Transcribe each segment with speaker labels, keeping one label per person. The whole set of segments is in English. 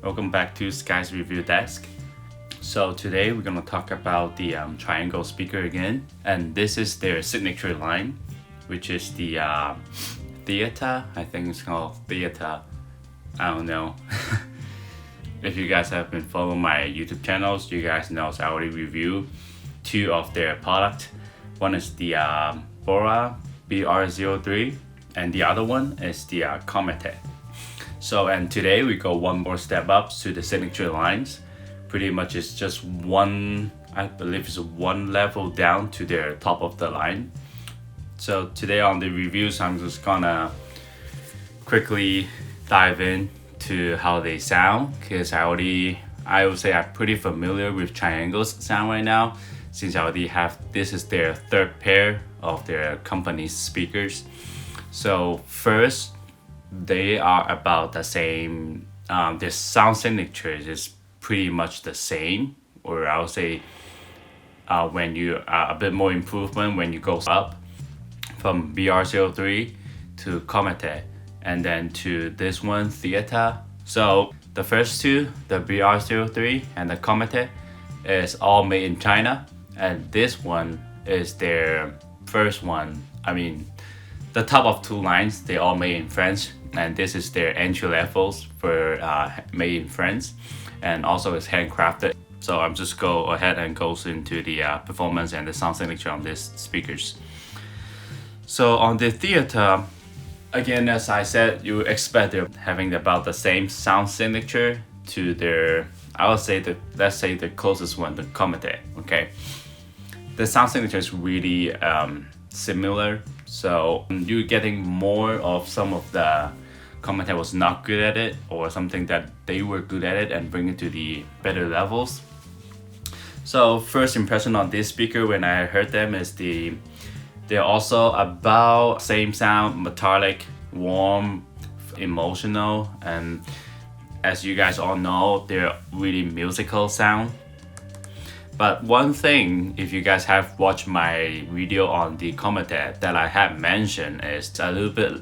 Speaker 1: welcome back to Sky's Review Desk. So today we're gonna talk about the triangle speaker again, and this is their signature line, which is the Theta. I think it's called Theta. I don't know. If you guys have been following my YouTube channels, you guys know I already reviewed two of their products. One is the Bora BR03, and the other one is the Comet. So, and today we go one more step up to the signature lines. Pretty much it's just one, I believe it's one level down to their top of the line. So today on the reviews, I'm just gonna quickly dive in to how they sound, because I would say I'm pretty familiar with triangles sound right now, since I already have, this is their third pair of their company's speakers. So first, they are about the same. Their sound signature is pretty much the same, or I would say when you a bit more improvement when you go up from BR03 to Comet, and then to this one Theta. So the first two, the BR03 and the Comet, is all made in China, and this one is their first one. I mean, the top of two lines, they all made in France, and this is their entry levels for made in France, and also it's handcrafted. So I'm just go ahead and goes into the performance and the sound signature on these speakers. So on the Theta, again, as I said, you expect they're having about the same sound signature to their, I would say let's say the closest one, the Comet. Okay, the sound signature is really similar. So you're getting more of some of the Comet was not good at it, or something that they were good at it, and bring it to the better levels. So first impression on this speaker when I heard them is they're also about same sound, metallic, warm, emotional, and as you guys all know, they're really musical sound. But one thing, if you guys have watched my video on the Comet that I have mentioned, is a little bit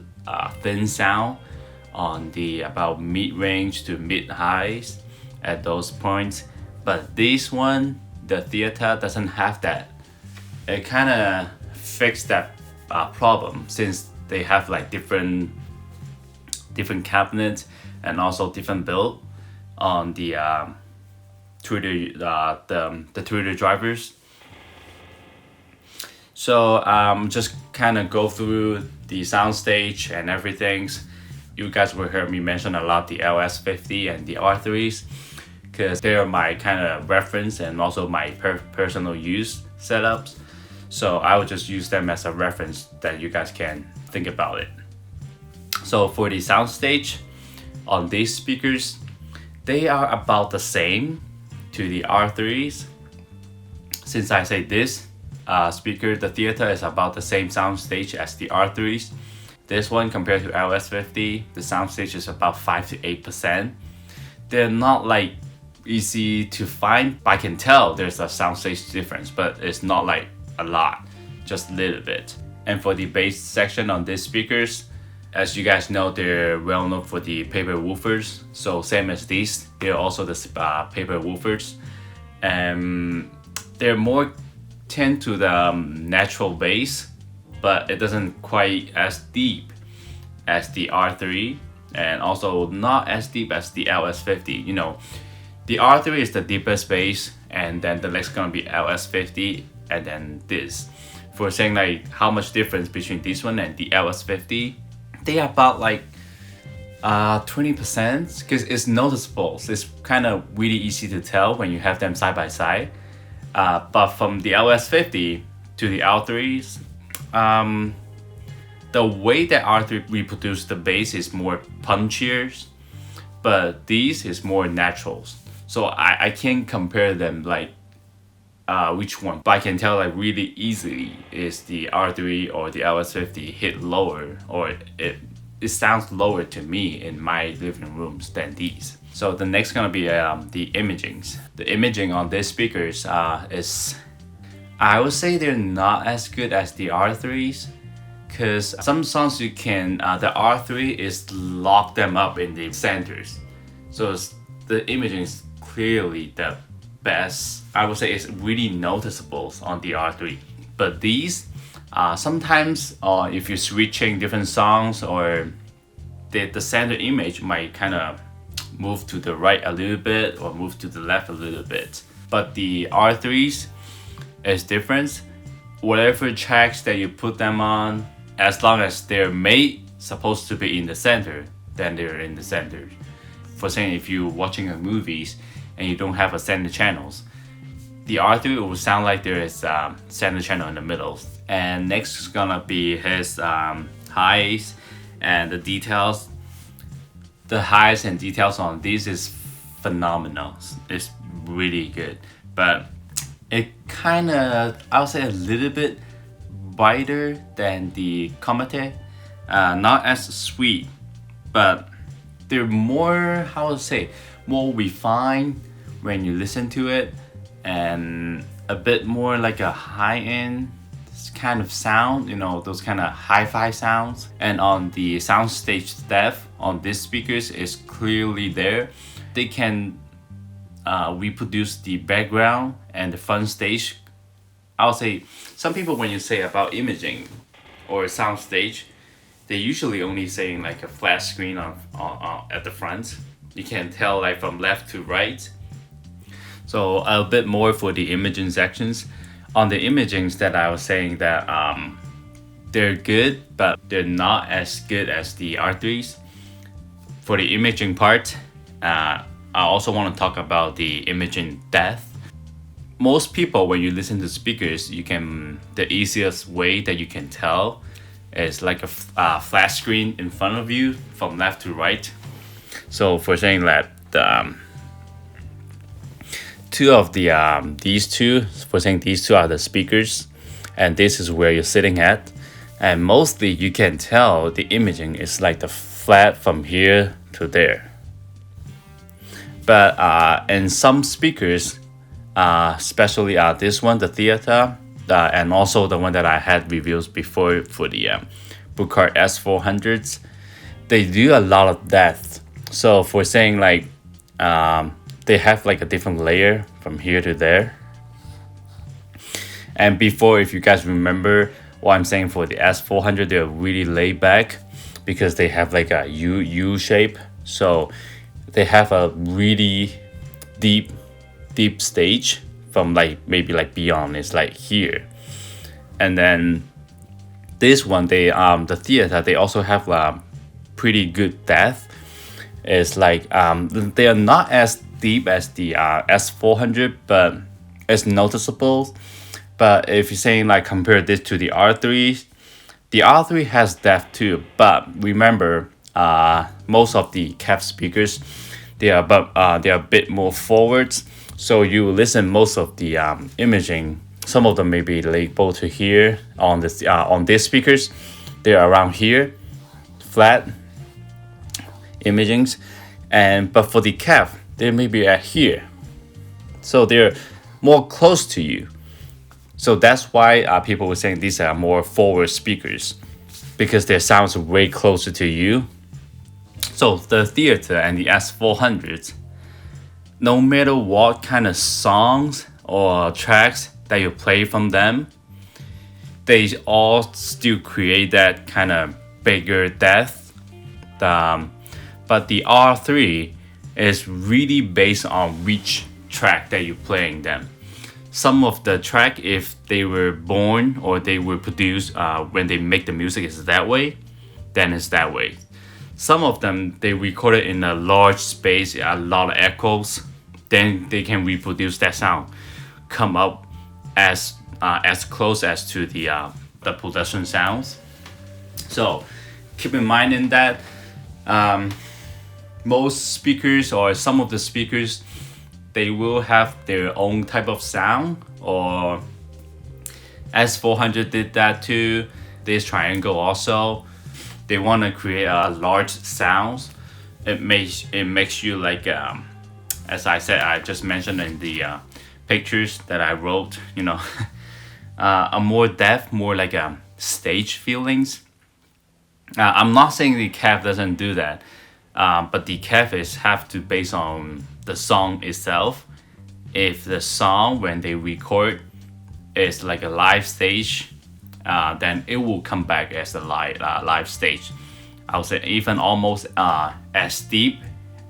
Speaker 1: thin sound on the about mid-range to mid-highs at those points. But this one, the Theta, doesn't have that. It kind of fixed that problem, since they have like different cabinets and also different build on the Twitter drivers. So just kind of go through the Soundstage and everything. You guys will hear me mention a lot the LS50 and the R3s, because they're my kind of reference and also my personal use setups. So I will just use them as a reference that you guys can think about it. So for the Soundstage on these speakers, they are about the same to the R3s. Since I say this speaker, the Theta is about the same soundstage as the R3s. This one compared to LS50, the soundstage is about 5 to 8%. They're not like easy to find, but I can tell there's a soundstage difference, but it's not like a lot, just a little bit. And for the bass section on these speakers, as you guys know, they're well known for the paper woofers. So same as these, they're also the paper woofers, and they're more tend to the natural bass, but it doesn't quite as deep as the R3, and also not as deep as the LS50. You know, the R3 is the deepest bass, and then the next gonna be LS50, and then this. For saying like how much difference between this one and the LS50, they are about like 20%, because it's noticeable. So it's kind of really easy to tell when you have them side by side. But from the LS50 to the R3s, the way that R3 reproduce the bass is more punchier, but these is more naturals. So I can't compare them like which one, but I can tell like really easily is the R3 or the LS50 hit lower, or it sounds lower to me in my living rooms than these. So the next gonna be the imagings. The imaging on these speakers is, I would say they're not as good as the R3s, because some songs you can, the R3 is lock them up in the centers. So the imaging is clearly the best. I would say it's really noticeable on the R3. But these, sometimes if you're switching different songs, or the center image might kind of move to the right a little bit or move to the left a little bit. But the R3s is different. Whatever tracks that you put them on, as long as they're supposed to be in the center, then they're in the center. For saying, if you're watching movies and you don't have a center channels, the R3 will sound like there is a center channel in the middle. And next is gonna be his highs and the details. The highs and details on this is phenomenal. It's really good, but it kind of, I would say, a little bit brighter than the Comete. Not as sweet, but they're more, how to say, more refined when you listen to it, and a bit more like a high-end kind of sound, those kind of hi-fi sounds. And on the soundstage depth on these speakers is clearly there. They can reproduce the background and the front stage. I'll say, some people, when you say about imaging or soundstage, they usually only saying like a flat screen at the front. You can tell like from left to right. So a bit more for the imaging sections. On the imagings that I was saying that they're good, but they're not as good as the R3s. For the imaging part, I also want to talk about the imaging depth. Most people, when you listen to speakers, the easiest way that you can tell is like a flat screen in front of you from left to right. So for saying that these two are the speakers, and this is where you're sitting at, and mostly you can tell the imaging is like the flat from here to there. But in some speakers, especially this one, the Theta, and also the one that I had reviews before for the Chord S400s, they do a lot of depth. So for saying like they have like a different layer from here to there. And before, if you guys remember what I'm saying, for the S400, they're really laid back because they have like a U shape. So they have a really deep stage from like maybe like beyond, it's like here. And then this one, the Theta, they also have pretty good depth. It's like they are not as deep as the S400, but it's noticeable. But if you're saying like compare this to the R3, the R3 has depth too. But remember, most of the CAF speakers, they are a bit more forwards. So you listen most of the imaging. Some of them may be labeled to here on these speakers. They're around here, flat imagings, but for the CAF, they may be at here. So they're more close to you. So that's why people were saying these are more forward speakers, because their sounds are way closer to you. So the Theta and the S400s, no matter what kind of songs or tracks that you play from them, they all still create that kind of bigger depth. But the R3 is really based on which track that you're playing them. Some of the track, if they were born or they were produced when they make the music is that way, then it's that way. Some of them, they record it in a large space, a lot of echoes, then they can reproduce that sound, come up as close as to the production sounds. So keep in mind in that most speakers, or some of the speakers, they will have their own type of sound, or S400 did that too. This Triangle also, they want to create a large sounds. It makes you like as I said, I just mentioned in the pictures that I wrote, a more depth, more like a stage feelings. I'm not saying the CAF doesn't do that, but the CAF have to base on the song itself. If the song when they record is like a live stage, then it will come back as a live stage. I would say even almost as deep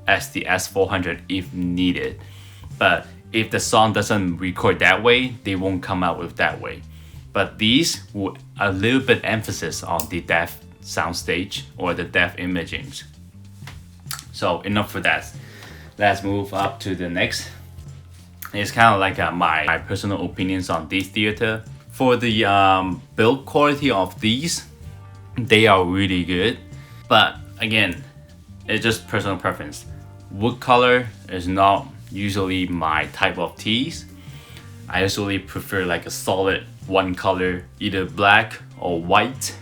Speaker 1: as the S400 if needed. But if the song doesn't record that way, they won't come out with that way. But these will a little bit emphasis on the depth soundstage or the depth imagings. So enough for that. Let's move up to the next. It's kind of like my personal opinions on these Theta. For the build quality of these, they are really good. But again, it's just personal preference. Wood color is not usually my type of tees. I usually prefer like a solid one color, either black or white.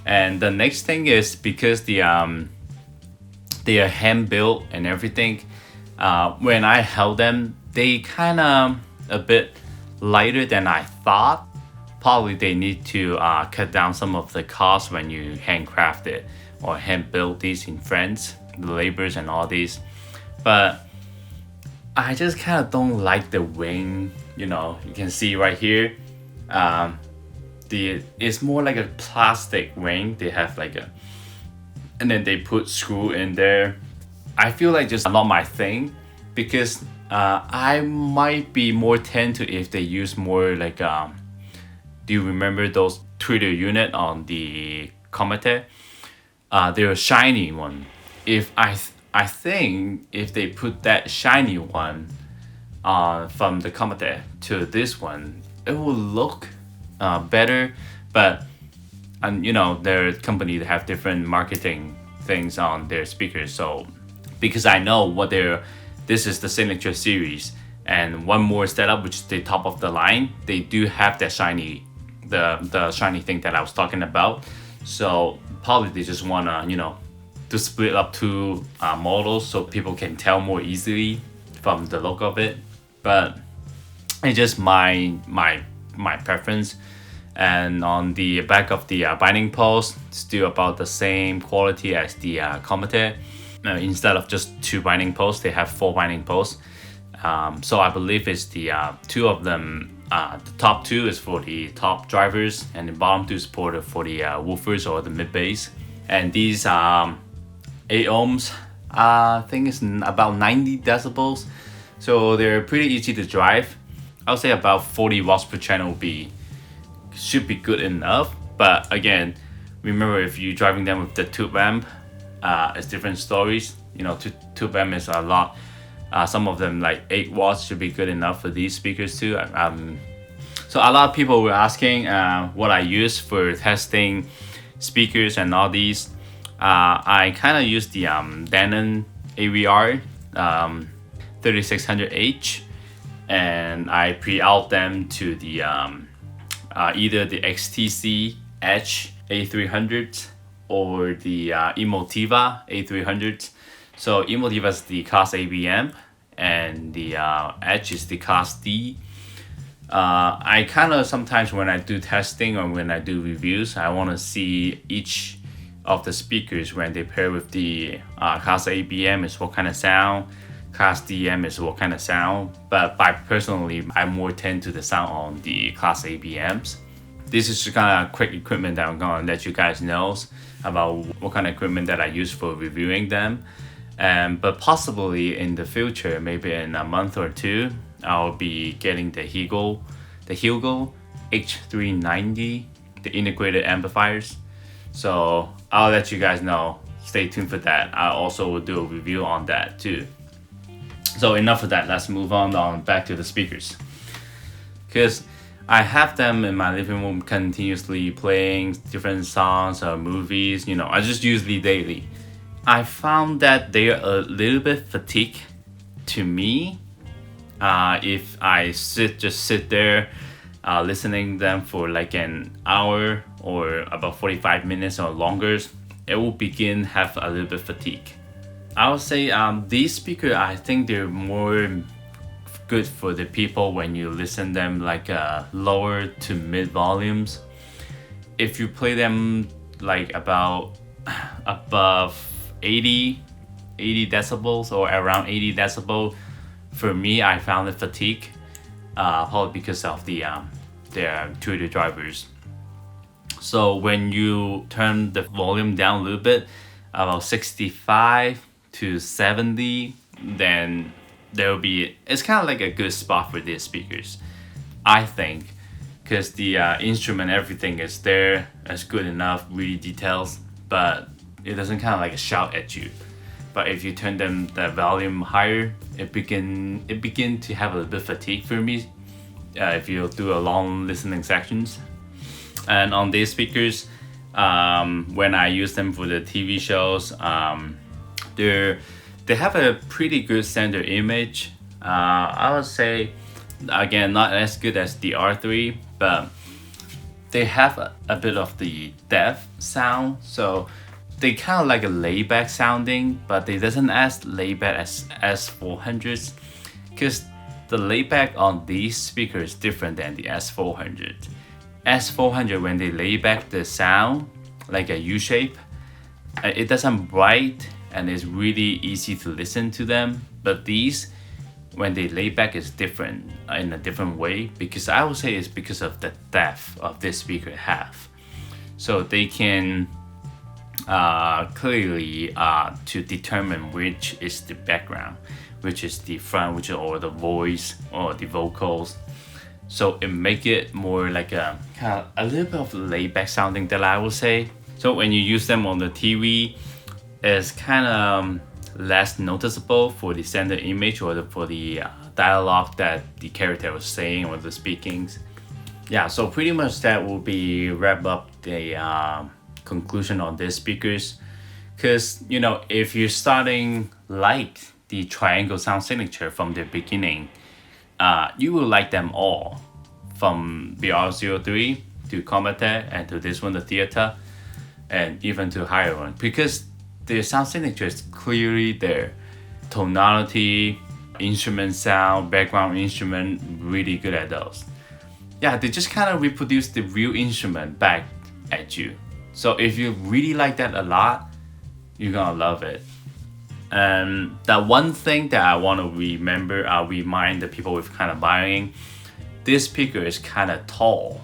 Speaker 1: And the next thing is because they are hand built and everything. When I held them, they kind of a bit lighter than I thought. Probably they need to cut down some of the costs when you handcraft it or hand build these in France, the labors and all these. But I just kind of don't like the wing. You know, you can see right here, it's more like a plastic wing. They have like a, and then they put screw in there. I feel like just not my thing, because I might be more tend to if they use more like do you remember those tweeter unit on the Comet? They're a shiny one. If I think if they put that shiny one from the Comet to this one, it will look better. But and you know, their company they have different marketing things on their speakers. So because I know what this is the signature series, and one more setup which is the top of the line, they do have that shiny, the shiny thing that I was talking about. So probably they just wanna, you know, to split up two models so people can tell more easily from the look of it. But it's just my preference. And on the back of the binding post, still about the same quality as the Comet. Instead of just 2 binding posts, they have 4 binding posts. So I believe it's the 2 of them. The top 2 is for the top drivers, and the bottom 2 is for the woofers or the mid bass. And these 8 ohms, I think it's about 90 decibels. So they're pretty easy to drive. I would say about 40 watts per channel should be good enough. But again, remember if you're driving them with the tube amp, it's different stories. You know, tube amp is a lot. Some of them like 8 watts should be good enough for these speakers too. So a lot of people were asking what I use for testing speakers and all these. I kind of use the Denon AVR 3600H, and I pre-out them to the either the XTZ EDGE A2-300 or the Emotiva A2-300. So Emotiva is the Class A B amp, and the EDGE is the Class D. I kind of sometimes when I do testing or when I do reviews, I want to see each of the speakers when they pair with the Class A B amp is what kind of sound, Class D amp is what kind of sound. But personally, I more tend to the sound on the Class A B amps. This is just kind of quick equipment that I'm gonna let you guys know about what kind of equipment that I use for reviewing them. But possibly in the future, maybe in a month or 2, I'll be getting the Hugo H390, the integrated amplifiers. So I'll let you guys know. Stay tuned for that. I also will do a review on that too. So enough of that. Let's move on back to the speakers. Because I have them in my living room continuously playing different songs or movies. You know, I just usually daily. I found that they're a little bit fatigued to me. If I just sit there listening them for like an hour or about 45 minutes or longer, it will begin have a little bit fatigue. I would say these speakers, I think they're more good for the people when you listen them like lower to mid volumes. If you play them like about above 80, 80 decibels or around 80 decibel. For me, I found it fatigue, probably because of their tweeter drivers. So when you turn the volume down a little bit, about 65 to 70, then it's kind of like a good spot for these speakers, I think, because the instrument, everything is there, it's good enough, really details, but it doesn't kind of like shout at you. But if you turn the volume higher, it begin to have a little bit fatigue for me, if you do a long listening sections. And on these speakers, when I use them for the TV shows, they have a pretty good center image. I would say, again, not as good as the R3, but they have a bit of the depth sound. So they kind of like a laid back sounding, but they doesn't as laid back as S400s, because the laid back on these speakers is different than the S400. S400, when they lay back the sound like a U shape, it doesn't bright and it's really easy to listen to them. But these, when they lay back, is different in a different way, because I would say it's because of the depth of this speaker have. So they can clearly to determine which is the background, which is the front, or the voice or the vocals. So it make it more like a kind of a little bit of laid back sounding, that I would say. So when you use them on the TV, it's kind of less noticeable for the center image or for the dialogue that the character was saying or the speakings. Yeah, so pretty much that will be wrap up the conclusion on these speakers. Because, you know, if you're starting like the triangle sound signature from the beginning, you will like them all, from the R03 to Comete and to this one, the Theta, and even to higher one, because the sound signature is clearly there. Tonality, instrument sound, background instrument, really good at those. Yeah, they just kind of reproduce the real instrument back at you. So if you really like that a lot, you're gonna love it. And that one thing that I want to remind the people with kind of buying, this speaker is kind of tall,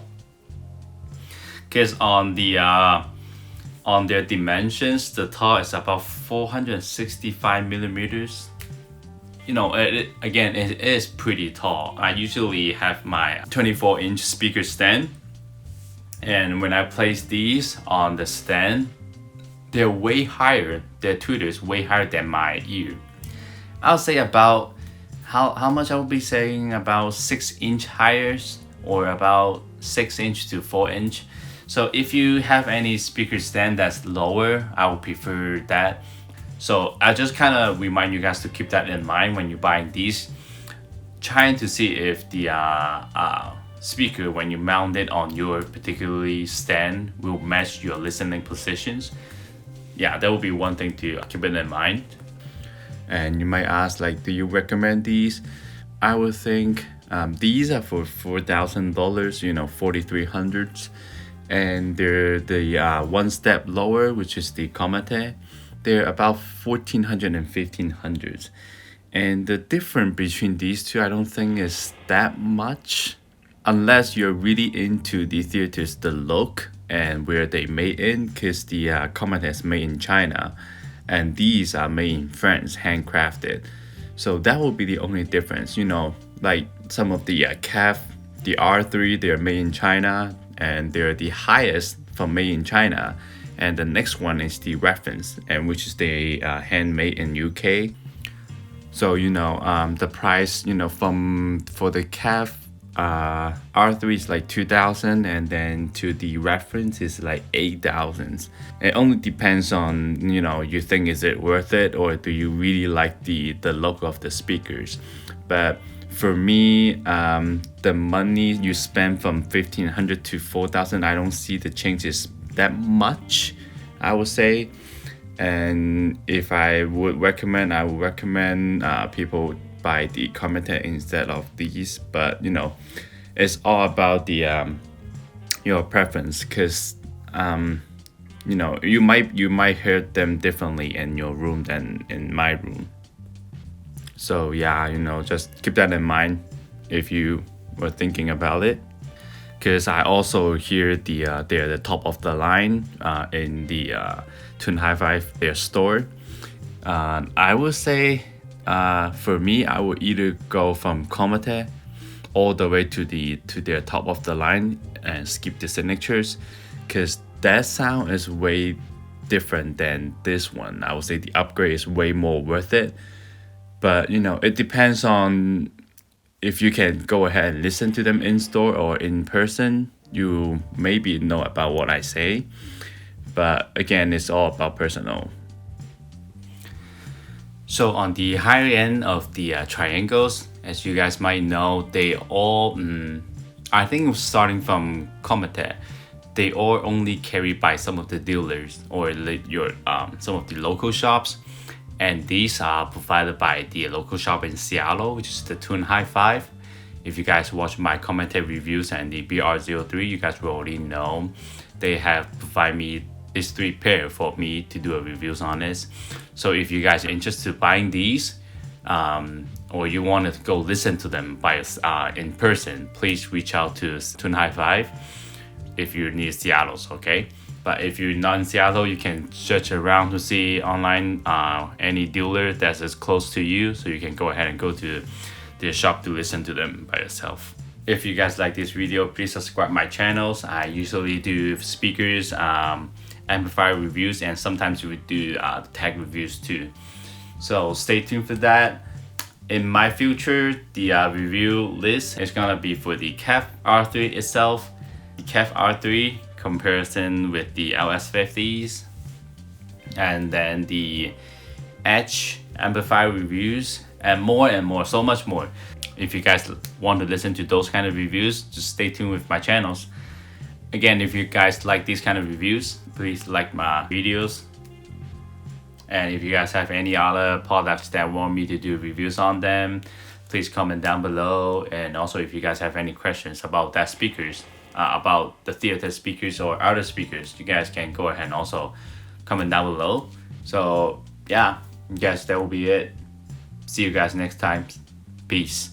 Speaker 1: because on their dimensions, the tall is about 465 millimeters. You know, it is pretty tall. I usually have my 24-inch speaker stand, and when I place these on the stand, they're way higher. Their tweeter is way higher than my ear. I'll say about how much I will be saying, about 6-inch higher, or about 6-inch to 4-inch. So if you have any speaker stand that's lower, I would prefer that. So I just kind of remind you guys to keep that in mind when you're buying these, trying to see if the speaker, when you mount it on your particularly stand, will match your listening positions. Yeah, that would be one thing to keep it in mind. And you might ask, like, do you recommend these? I would think these are for $4,000, you know, 4300s. And they're the one step lower, which is the Comete. They're about 1400 and 1500s. And the difference between these two, I don't think is that much, unless you're really into the theaters, the look and where they made in, because the Comete is made in China and these are made in France, handcrafted. So that will be the only difference. You know, like some of the CAF, the R3, they're made in China, and they're the highest from made in China. And the next one is the reference, and which is the handmade in UK. So, you know, the price, you know, for the CAF R3 is like 2,000, and then to the reference is like 8,000. It only depends on, you know, you think is it worth it, or do you really like the look of the speakers. But for me, the money you spend from 1,500 to 4,000, I don't see the changes that much, I would say. And if I would recommend, people buy the Comete instead of these. But you know, it's all about the your preference, because you know, you might hear them differently in your room than in my room. So yeah, you know, just keep that in mind if you were thinking about it. Because I also hear they're the top of the line in the Tune HiFi their store. I would say for me, I would either go from Komate all the way to their top of the line and skip the signatures, because that sound is way different than this one. I would say the upgrade is way more worth it. But you know, it depends on if you can go ahead and listen to them in store or in person. You maybe know about what I say, but again, it's all about personal. So on the higher end of the triangles, as you guys might know, they all, I think starting from Komate, they all only carried by some of the dealers or some of the local shops. And these are provided by the local shop in Seattle, which is the Tune HiFi. If you guys watch my commented reviews and the BR03, you guys will already know they have provided me these 3 pair for me to do a reviews on this. So if you guys are interested in buying these, or you want to go listen to them in person, please reach out to Tune HiFi if you're near Seattle, okay? But if you're not in Seattle, you can search around to see online any dealer that's as close to you, so you can go ahead and go to their shop to listen to them by yourself. If you guys like this video, please subscribe my channels. I usually do speakers, amplifier reviews, and sometimes we do tag reviews too. So stay tuned for that. In my future, the review list is gonna be for the KEF R3 itself, the KEF R3 comparison with the LS50s, and then the Edge amplifier reviews, and more, so much more. If you guys want to listen to those kind of reviews, just stay tuned with my channels. Again, if you guys like these kind of reviews, please like my videos. And if you guys have any other products that want me to do reviews on them, please comment down below. And also, if you guys have any questions about that speakers, about the Theta speakers or other speakers, you guys can go ahead and also comment down below. So yeah, I guess that will be it. See you guys next time. Peace.